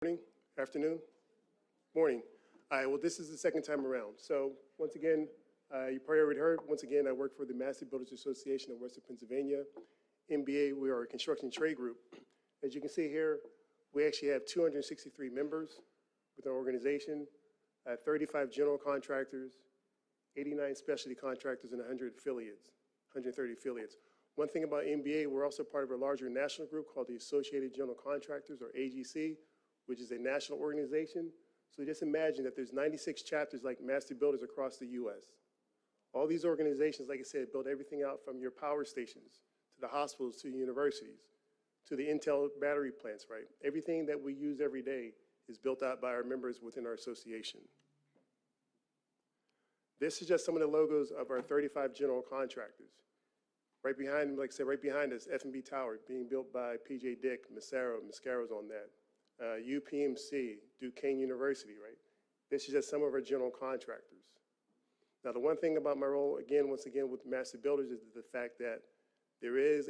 Morning, afternoon, morning. All right, well, this is the second time around. So once again, you probably already heard, once again, I work for the Master Builders Association of Western Pennsylvania. MBA, we are a construction trade group. As you can see here, we actually have 263 members with our organization, 35 general contractors, 89 specialty contractors, and 100 affiliates, 130 affiliates. One thing about MBA, we're also part of a larger national group called the Associated General Contractors, or AGC, which is a national organization. So just imagine that there's 96 chapters like Master Builders across the US. All these organizations, like I said, build everything out from your power stations, to the hospitals, to the universities, to the Intel battery plants, right? Everything that we use every day is built out by our members within our association. This is just some of the logos of our 35 general contractors. Right behind, like I said, right behind us, F&B Tower, being built by P.J. Dick, Mascaro's on that. UPMC, Duquesne University, right? This is just some of our general contractors. Now, the one thing about my role, again, once again, with Master Builders is the fact that there's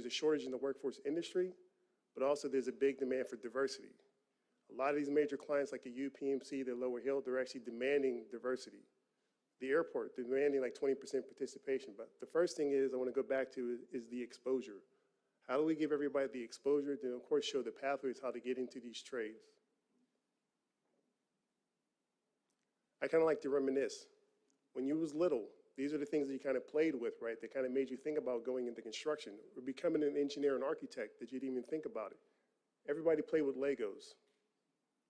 a shortage in the workforce industry, but also there's a big demand for diversity. A lot of these major clients like the UPMC, the Lower Hill, they're actually demanding diversity. The airport, demanding like 20% participation. But the first thing is I want to go back to is the exposure. How do we give everybody the exposure to, of course, show the pathways how to get into these trades? I kind of like to reminisce. When you was little, these are the things that you kind of played with, right? That kind of made you think about going into construction or becoming an engineer and architect that you didn't even think about it. Everybody played with Legos,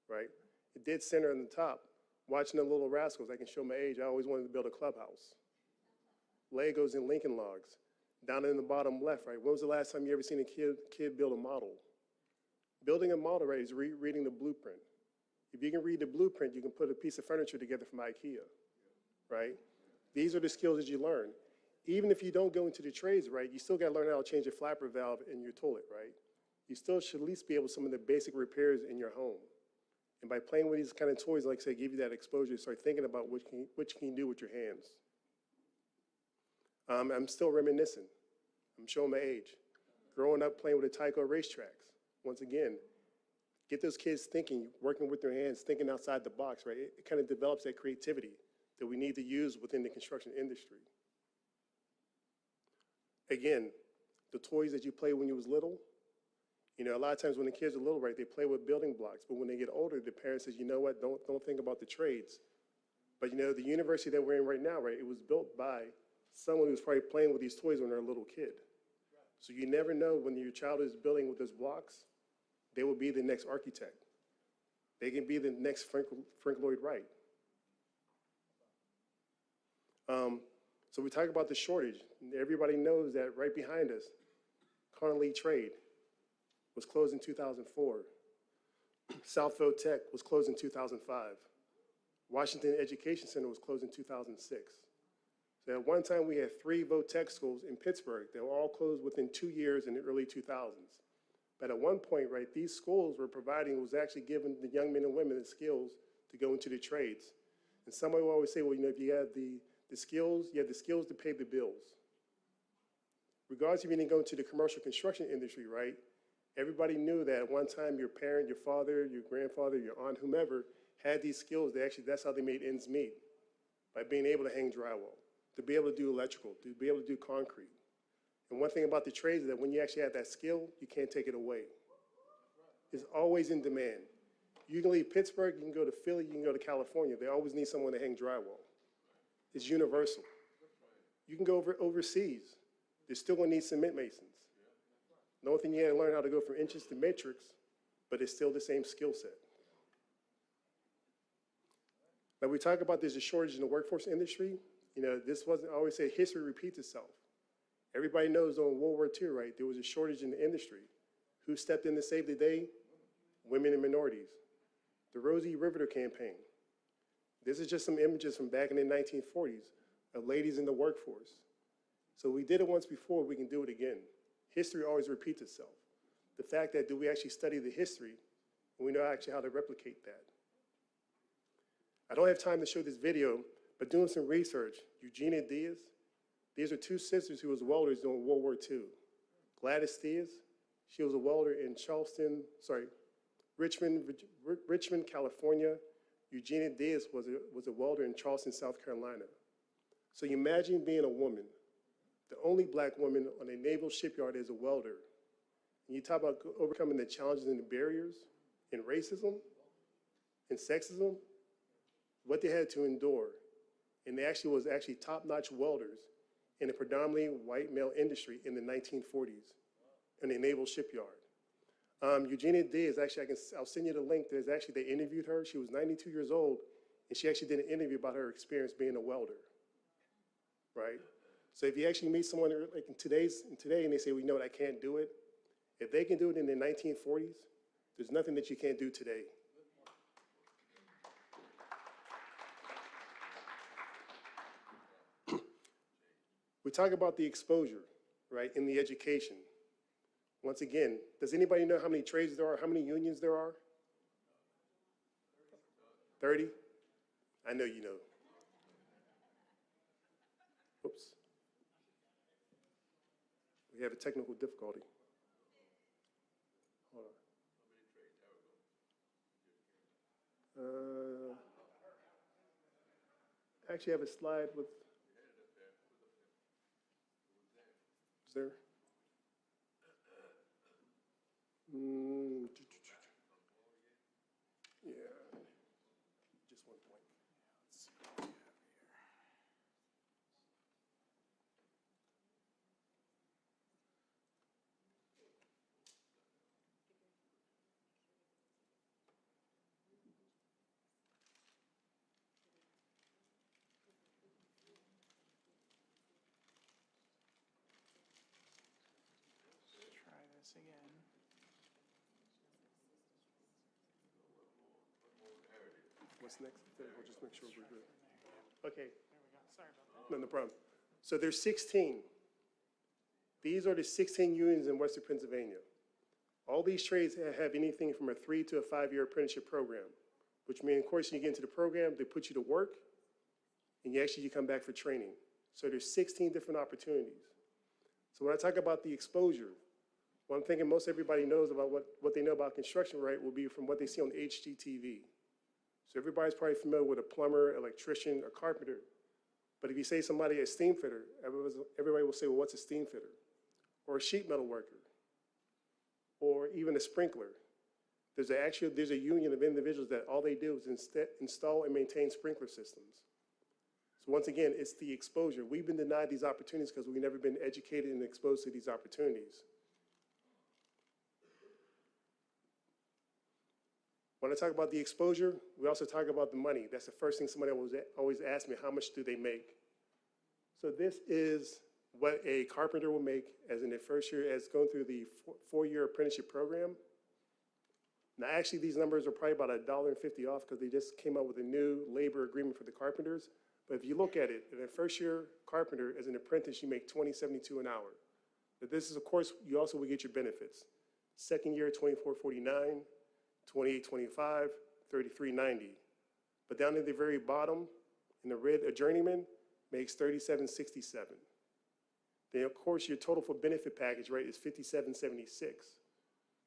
right? It did center on the top. Watching the Little Rascals, I can show my age, I always wanted to build a clubhouse. Legos and Lincoln Logs. Down in the bottom left, right? When was the last time you ever seen a kid build a model? Building a model, right, is reading the blueprint. If you can read the blueprint, you can put a piece of furniture together from IKEA, right? These are the skills that you learn. Even if you don't go into the trades, right, you still got to learn how to change a flapper valve in your toilet, right? You still should at least be able to some of the basic repairs in your home. And by playing with these kind of toys, like I say, give you that exposure, start thinking about what you can do with your hands. I'm still reminiscing. I'm showing my age. Growing up playing with the Tyco racetracks. Once again, get those kids thinking, working with their hands, thinking outside the box, right? It kind of develops that creativity that we need to use within the construction industry. Again, the toys that you played when you was little, you know, a lot of times when the kids are little, right, they play with building blocks, but when they get older, the parents says, you know what, don't think about the trades. But you know, the university that we're in right now, right, it was built by someone who's probably playing with these toys when they're a little kid. So you never know when your child is building with those blocks, they will be the next architect. They can be the next Frank Lloyd Wright. So we talk about the shortage. Everybody knows that right behind us, Conley Trade was closed in 2004. Southfield Tech was closed in 2005. Washington Education Center was closed in 2006. So at one time we had 3 VOTech schools in Pittsburgh. They were all closed within 2 years in the early 2000s. But at one point, right, these schools were providing, was actually giving the young men and women the skills to go into the trades. And somebody will always say, well, you know, if you have the skills, you have the skills to pay the bills. Regardless if you didn't go into the commercial construction industry, right, everybody knew that at one time your parent, your father, your grandfather, your aunt, whomever, had these skills. That's how they made ends meet, by being able to hang drywall, to be able to do electrical, to be able to do concrete. And one thing about the trades is that when you actually have that skill, you can't take it away. It's always in demand. You can leave Pittsburgh, you can go to Philly, you can go to California. They always need someone to hang drywall. It's universal. You can go overseas. They're still going to need cement masons. The only thing you had to learn how to go from inches to matrix, but it's still the same skill set. Now we talk about there's a shortage in the workforce industry. You know, this wasn't, I always say history repeats itself. Everybody knows during World War II, right, there was a shortage in the industry. Who stepped in to save the day? Women and minorities. The Rosie Riveter campaign. This is just some images from back in the 1940s of ladies in the workforce. So we did it once before, we can do it again. History always repeats itself. The fact that do we actually study the history, and we know actually how to replicate that. I don't have time to show this video, but doing some research, Eugenia Diaz, these are 2 sisters who was welders during World War II. Gladys Diaz, she was a welder in Richmond, California. Eugenia Diaz was a welder in Charleston, South Carolina. So you imagine being a woman, the only black woman on a naval shipyard as a welder. And you talk about overcoming the challenges and the barriers in racism and sexism, what they had to endure. And they was top-notch welders in a predominantly white male industry in the 1940s in a naval shipyard. Eugenia Diaz, I'll send you the link. They interviewed her. She was 92 years old, and she actually did an interview about her experience being a welder, right? So if you actually meet someone like today, and they say, well, you know what, I can't do it. If they can do it in the 1940s, there's nothing that you can't do today. We talk about the exposure, right, in the education. Once again, does anybody know how many trades there are, how many unions there are? 30? I know you know. Oops. We have a technical difficulty. Hold on. I actually have a slide with, is there? Yeah, just one point. Let's see what we have here. Let's try this again. What's next? We'll just make sure we're good. Okay. There we go. Sorry about that. No problem. So there's 16. These are the 16 unions in Western Pennsylvania. All these trades have anything from a 3 to a 5-year apprenticeship program, which means, of course, you get into the program, they put you to work, and you come back for training. So there's 16 different opportunities. So when I talk about the exposure, one thing most everybody knows about what they know about construction, right, will be from what they see on HGTV. So everybody's probably familiar with a plumber, electrician, or carpenter. But if you say somebody a steam fitter, everybody will say, well, what's a steam fitter? Or a sheet metal worker, or even a sprinkler. There's a union of individuals that all they do is install and maintain sprinkler systems. So once again, it's the exposure. We've been denied these opportunities because we've never been educated and exposed to these opportunities. When I talk about the exposure, we also talk about the money. That's the first thing somebody always asks me, how much do they make? So this is what a carpenter will make as in their first year as going through the 4-year apprenticeship program. Now, actually, these numbers are probably about $1.50 off because they just came out with a new labor agreement for the carpenters. But if you look at it, in a first-year carpenter, as an apprentice, you make $20.72 an hour. But this is, of course, you also will get your benefits. Second year, $24.49, $28.25, $33.90. But down at the very bottom, in the red, a journeyman makes $37.67. Then, of course, your total for benefit package rate is $57.76.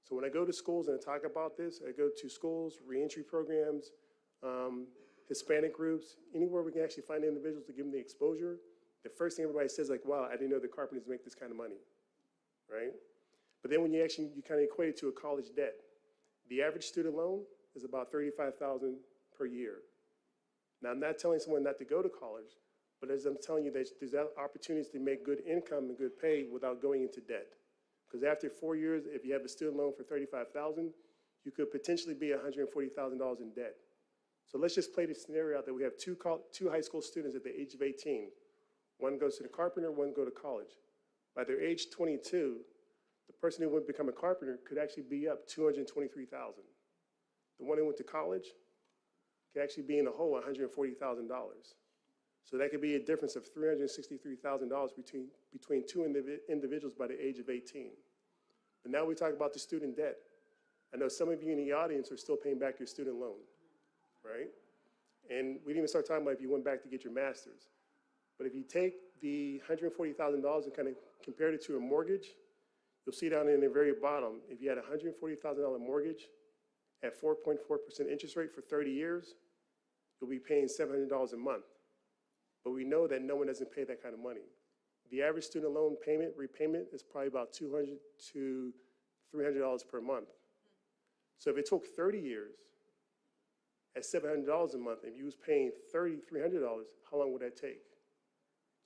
So when I go to schools and I talk about this, I go to schools, reentry programs, Hispanic groups, anywhere we can actually find individuals to give them the exposure, the first thing everybody says, like, wow, I didn't know the carpenters make this kind of money, right? But then when you kind of equate it to a college debt, the average student loan is about $35,000 per year. Now, I'm not telling someone not to go to college, but as I'm telling you, there's opportunities to make good income and good pay without going into debt. Because after 4 years, if you have a student loan for $35,000, you could potentially be $140,000 in debt. So let's just play the scenario out that we have two high school students at the age of 18. One goes to the carpenter, one go to college. By their age 22, the person who would become a carpenter could actually be up $223,000. The one who went to college could actually be in the hole $140,000. So that could be a difference of $363,000 between two individuals by the age of 18. But now we talk about the student debt. I know some of you in the audience are still paying back your student loan, right? And we didn't even start talking about if you went back to get your master's. But if you take the $140,000 and kind of compare it to a mortgage, you'll see down in the very bottom, if you had a $140,000 mortgage at 4.4% interest rate for 30 years, you'll be paying $700 a month. But we know that no one doesn't pay that kind of money. The average student loan repayment is probably about $200 to $300 per month. So if it took 30 years at $700 a month, and you was paying $300, how long would that take?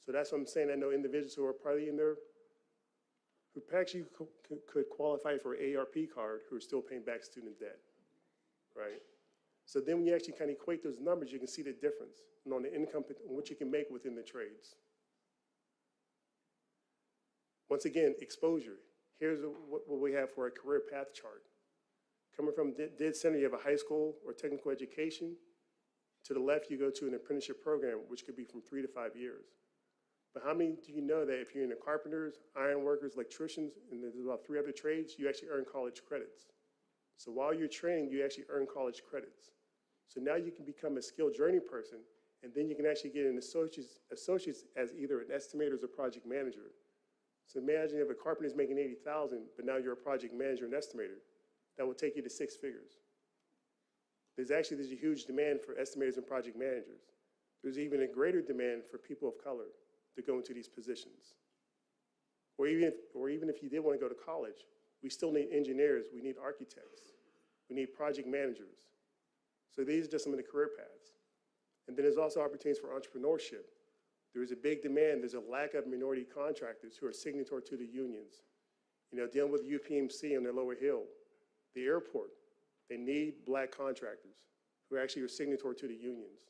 So that's what I'm saying. I know individuals who are probably in there who actually could qualify for an ARP card who are still paying back student debt, right? So then when you actually kind of equate those numbers, you can see the difference on the income, on what you can make within the trades. Once again, exposure. Here's what we have for a career path chart. Coming from dead center, you have a high school or technical education. To the left, you go to an apprenticeship program, which could be from 3 to 5 years. But how many do you know that if you're in the carpenters, iron workers, electricians, and there's about 3 other trades, you actually earn college credits. So while you're training, you actually earn college credits. So now you can become a skilled journey person, and then you can actually get an associates as either an estimator or a project manager. So imagine if a carpenter is making $80,000, but now you're a project manager and estimator. That will take you to 6 figures. There's a huge demand for estimators and project managers. There's even a greater demand for people of color to go into these positions. Or even if you did want to go to college, we still need engineers, we need architects, we need project managers. So these are just some of the career paths. And then there's also opportunities for entrepreneurship. There is a big demand, there's a lack of minority contractors who are signatory to the unions. You know, dealing with UPMC on their lower hill, the airport, they need black contractors who actually are signatory to the unions.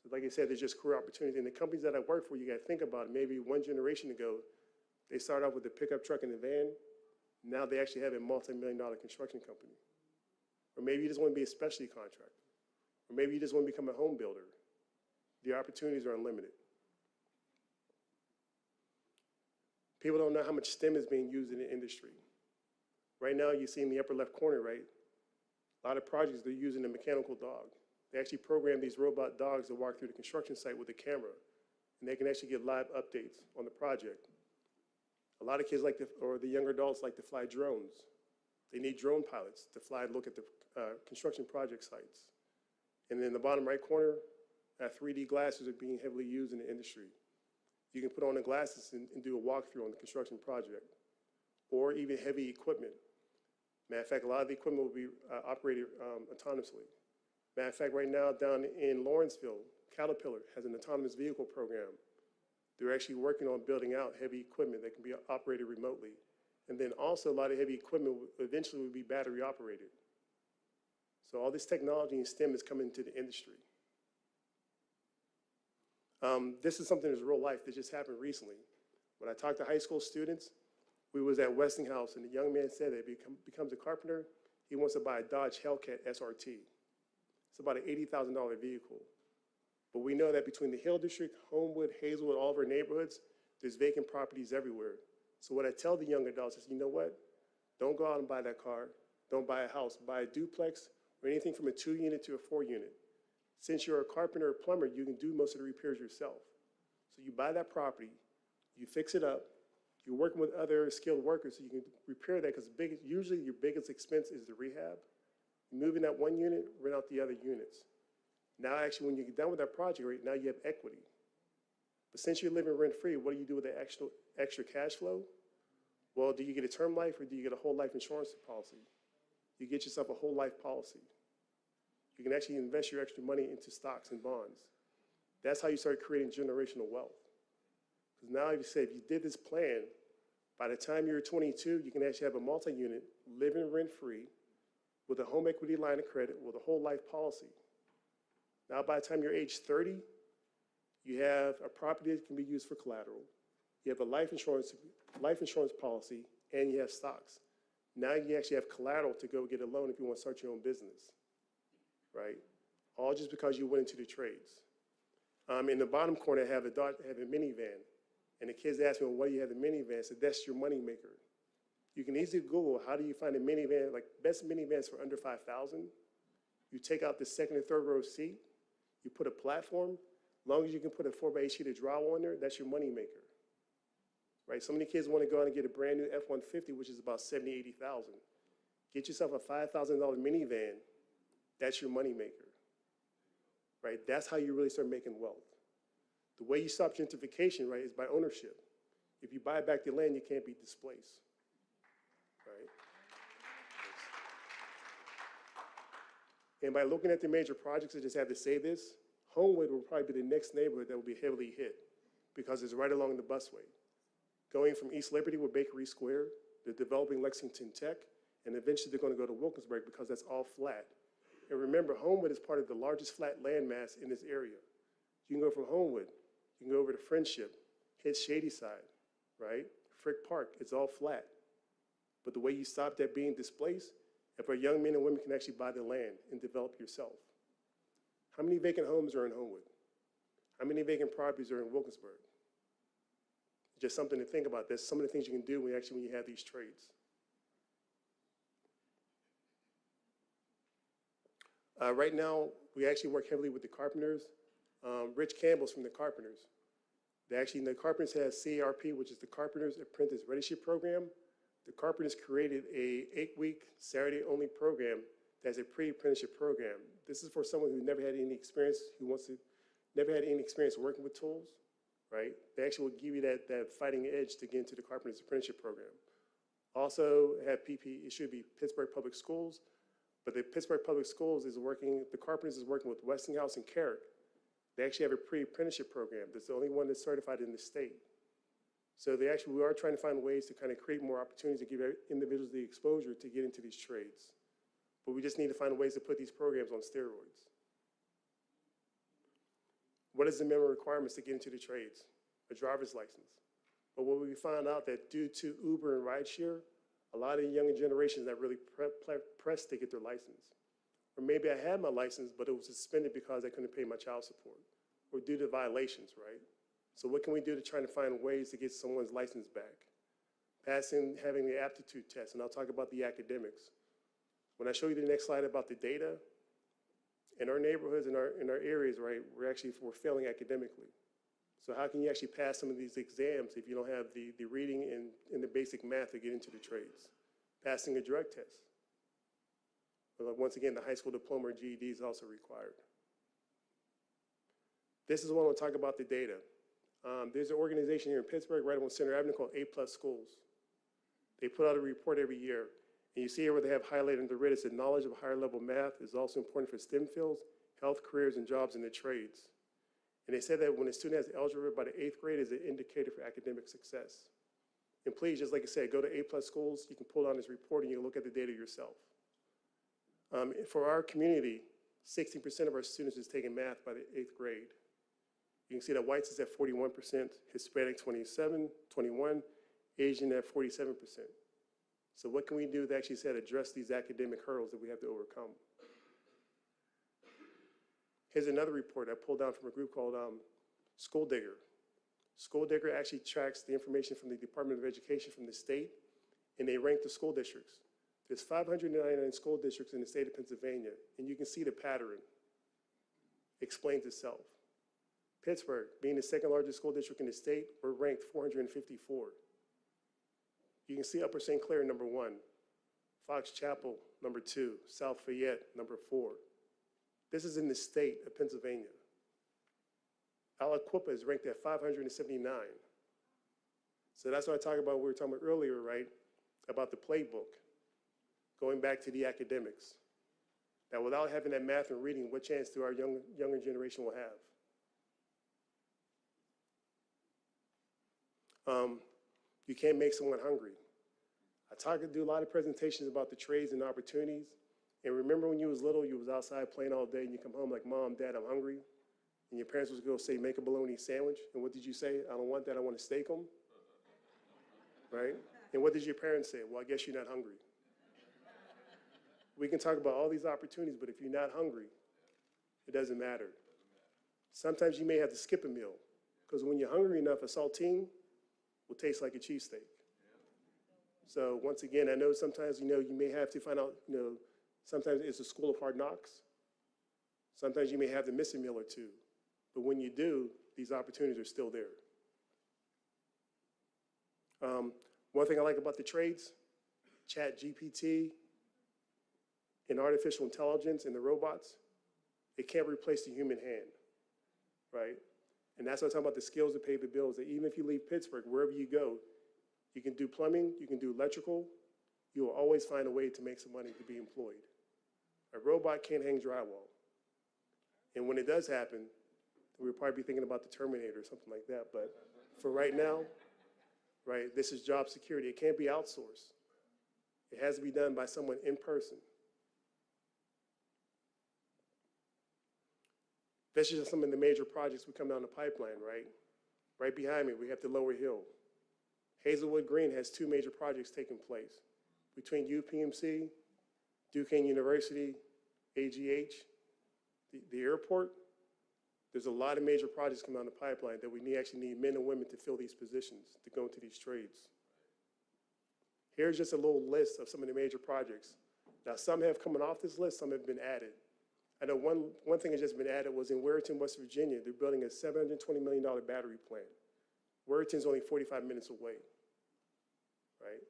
So like I said, there's just career opportunities. And the companies that I work for, you gotta think about it. Maybe one generation ago, they started off with a pickup truck and a van. Now they actually have a multi-million-dollar construction company. Or maybe you just wanna be a specialty contractor. Or maybe you just wanna become a home builder. The opportunities are unlimited. People don't know how much STEM is being used in the industry. Right now, you see in the upper left corner, right? A lot of projects, they're using a mechanical dog. They actually program these robot dogs to walk through the construction site with a camera, and they can actually get live updates on the project. A lot of kids or the younger adults like to fly drones. They need drone pilots to fly and look at the construction project sites. And then in the bottom right corner, 3D glasses are being heavily used in the industry. You can put on the glasses and do a walkthrough on the construction project, or even heavy equipment. Matter of fact, a lot of the equipment will be operated autonomously. Matter of fact, right now down in Lawrenceville, Caterpillar has an autonomous vehicle program. They're actually working on building out heavy equipment that can be operated remotely. And then also a lot of heavy equipment eventually will be battery operated. So all this technology and STEM is coming into the industry. This is something that's real life that just happened recently. When I talked to high school students, we was at Westinghouse, and the young man said that if he becomes a carpenter, he wants to buy a Dodge Hellcat SRT. It's about an $80,000 vehicle. But we know that between the Hill District, Homewood, Hazelwood, all of our neighborhoods, there's vacant properties everywhere. So what I tell the young adults is, you know what? Don't go out and buy that car. Don't buy a house. Buy a duplex or anything from a 2-unit to a 4-unit. Since you're a carpenter or plumber, you can do most of the repairs yourself. So you buy that property, you fix it up, you're working with other skilled workers so you can repair that, because usually your biggest expense is the rehab. You move in that 1 unit, rent out the other units. Now actually when you get done with that project, right, now you have equity. But since you're living rent-free, what do you do with the extra cash flow? Well, do you get a term life or do you get a whole life insurance policy? You get yourself a whole life policy. You can actually invest your extra money into stocks and bonds. That's how you start creating generational wealth. Because now if you did this plan, by the time you're 22, you can actually have a multi-unit, living rent-free, with a home equity line of credit, with a whole life policy. Now by the time you're age 30, you have a property that can be used for collateral. You have a life insurance policy, and you have stocks. Now you actually have collateral to go get a loan if you want to start your own business, right? All just because you went into the trades. In the bottom corner, I have a minivan. And the kids ask me, well, why do you have the minivan? I said, that's your money maker. You can easily Google, how do you find a minivan, like best minivans for under $5,000? You take out the second and third row seat, you put a platform, as long as you can put a 4x8 sheet of drywall on there, that's your money maker, right? So many kids want to go out and get a brand new F-150, which is about $70,000, $80,000. Get yourself a $5,000 minivan. That's your moneymaker, right? That's how you really start making wealth. The way you stop gentrification, right, is by ownership. If you buy back the land, you can't be displaced, right? And by looking at the major projects, I just have to say this, Homewood will probably be the next neighborhood that will be heavily hit because it's right along the busway. Going from East Liberty with Bakery Square, they're developing Lexington Tech, and eventually they're going to go to Wilkinsburg because that's all flat. And remember, Homewood is part of the largest flat landmass in this area. You can go from Homewood, you can go over to Friendship, hit Shady Side, right? Frick Park, it's all flat. But the way you stop that being displaced, if our young men and women can actually buy the land and develop yourself. How many vacant homes are in Homewood? How many vacant properties are in Wilkinsburg? Just something to think about. That's some of the things you can do when you have these trades. Right now, we actually work heavily with the carpenters. Rich Campbell's from the Carpenters. The Carpenters has CEIR, which is the Carpenters Apprentice Apprenticeship Program. The Carpenters created a 8-week Saturday-only program that's a pre-apprenticeship program. This is for someone who never had any experience, never had any experience working with tools, right? They actually will give you that fighting edge to get into the Carpenters Apprenticeship Program. Also have it should be Pittsburgh Public Schools, but the Pittsburgh Public Schools the Carpenters is working with Westinghouse and Carrick. They actually have a pre-apprenticeship program. That's the only one that's certified in the state. So we are trying to find ways to kind of create more opportunities to give individuals the exposure to get into these trades. But we just need to find ways to put these programs on steroids. What is the minimum requirements to get into the trades? A driver's license. But what we found out that due to Uber and rideshare, a lot of the younger generations that really pressed to get their license. Or maybe I had my license, but it was suspended because I couldn't pay my child support, or due to violations, right? So what can we do to try to find ways to get someone's license back? Having the aptitude test, and I'll talk about the academics. When I show you the next slide about the data, in our neighborhoods, in our areas, right, we're failing academically. So how can you actually pass some of these exams if you don't have the reading and the basic math to get into the trades? Passing a drug test. But once again, the high school diploma or GED is also required. This is when we'll talk about the data. There's an organization here in Pittsburgh, right on Center Avenue, called A+ Schools. They put out a report every year. And you see here where they have highlighted in the red, it said knowledge of higher level math is also important for STEM fields, health, careers, and jobs in the trades. And they said that when a student has algebra by the 8th grade is an indicator for academic success. And please, just like I said, go to A+ Schools. You can pull down this report and you can look at the data yourself. For our community, 16% of our students is taking math by the 8th grade. You can see that whites is at 41%, Hispanic 21, Asian at 47%. So what can we do to actually address these academic hurdles that we have to overcome? Here's another report I pulled down from a group called School Digger. School Digger actually tracks the information from the Department of Education from the state, and they rank the school districts. There's 599 school districts in the state of Pennsylvania, and you can see the pattern explains itself. Pittsburgh, being the second largest school district in the state, we're ranked 454. You can see Upper St. Clair, number 1. Fox Chapel, number 2. South Fayette, number 4. This is in the state of Pennsylvania. Aliquippa is ranked at 579. So that's what I talk about, we were talking about earlier, right? About the playbook, going back to the academics. That without having that math and reading, what chance do our younger generation will have? You can't make someone hungry. I do a lot of presentations about the trades and opportunities. And remember when you was little, you was outside playing all day and you come home like, Mom, Dad, I'm hungry. And your parents was going to say, make a bologna sandwich. And what did you say? I don't want that, I want to steak them. Right? And what did your parents say? Well, I guess you're not hungry. We can talk about all these opportunities, but if you're not hungry, it doesn't matter. Sometimes you may have to skip a meal, because when you're hungry enough, a saltine will taste like a cheesesteak. So once again, I know sometimes, you may have to find out, sometimes it's a school of hard knocks. Sometimes you may have to miss a meal or two. But when you do, these opportunities are still there. One thing I like about the trades, ChatGPT, in artificial intelligence and the robots, it can't replace the human hand, right? And that's what I'm talking about, the skills to pay the bills, that even if you leave Pittsburgh, wherever you go, you can do plumbing, you can do electrical, you will always find a way to make some money to be employed. A robot can't hang drywall. And when it does happen, we'll probably be thinking about the Terminator or something like that. But for right now, right, this is job security. It can't be outsourced. It has to be done by someone in person. This is just some of the major projects we come down the pipeline, right? Right behind me, we have the Lower Hill. Hazelwood Green has 2 major projects taking place. Between UPMC, Duquesne University, AGH, the airport, there's a lot of major projects coming down the pipeline that we actually need men and women to fill these positions, to go into these trades. Here's just a little list of some of the major projects. Now, some have come off this list, some have been added. I know one thing that's just been added was in Weirton, West Virginia. They're building a $720 million battery plant. Weirton's only 45 minutes away, right?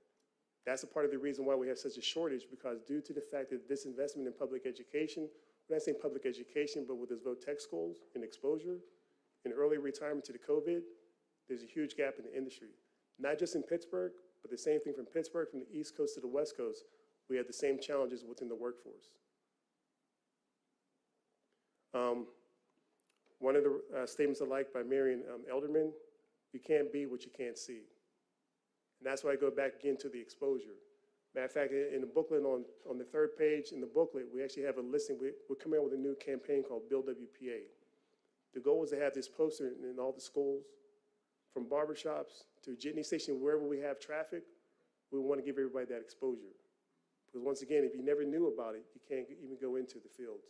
That's a part of the reason why we have such a shortage, because due to the fact that this investment in public education, when I say public education, but with those VOTEC schools and exposure and early retirement to the COVID, there's a huge gap in the industry. Not just in Pittsburgh, but the same thing from Pittsburgh, from the East Coast to the West Coast, we have the same challenges within the workforce. One of the statements I like by Marion Elderman, you can't be what you can't see. And that's why I go back again to the exposure. Matter of fact, in the booklet on the 3rd page in the booklet, we actually have a listing. We're coming out with a new campaign called Build WPA. The goal is to have this poster in all the schools, from barbershops to a jitney station, wherever we have traffic. We want to give everybody that exposure. Because once again, if you never knew about it, you can't even go into the fields.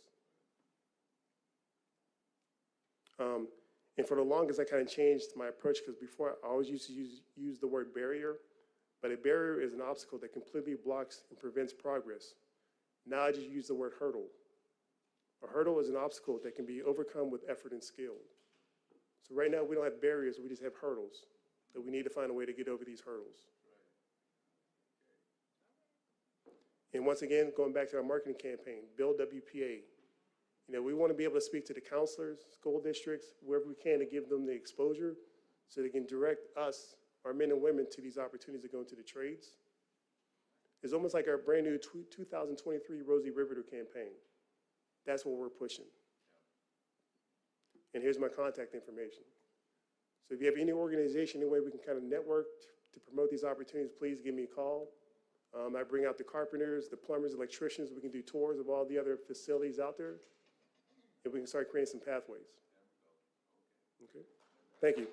And for the longest, I kind of changed my approach, because before I always used to use the word barrier, but a barrier is an obstacle that completely blocks and prevents progress. Now I just use the word hurdle. A hurdle is an obstacle that can be overcome with effort and skill. So right now we don't have barriers, we just have hurdles, that we need to find a way to get over these hurdles. And once again, going back to our marketing campaign, Build WPA. You know, we want to be able to speak to the counselors, school districts, wherever we can, to give them the exposure so they can direct us, our men and women, to these opportunities to go into the trades. It's almost like our brand new 2023 Rosie Riveter campaign. That's what we're pushing. And here's my contact information. So if you have any organization, any way we can kind of network to promote these opportunities, please give me a call. I bring out the carpenters, the plumbers, electricians. We can do tours of all the other facilities out there, and we can start creating some pathways. Okay. Thank you.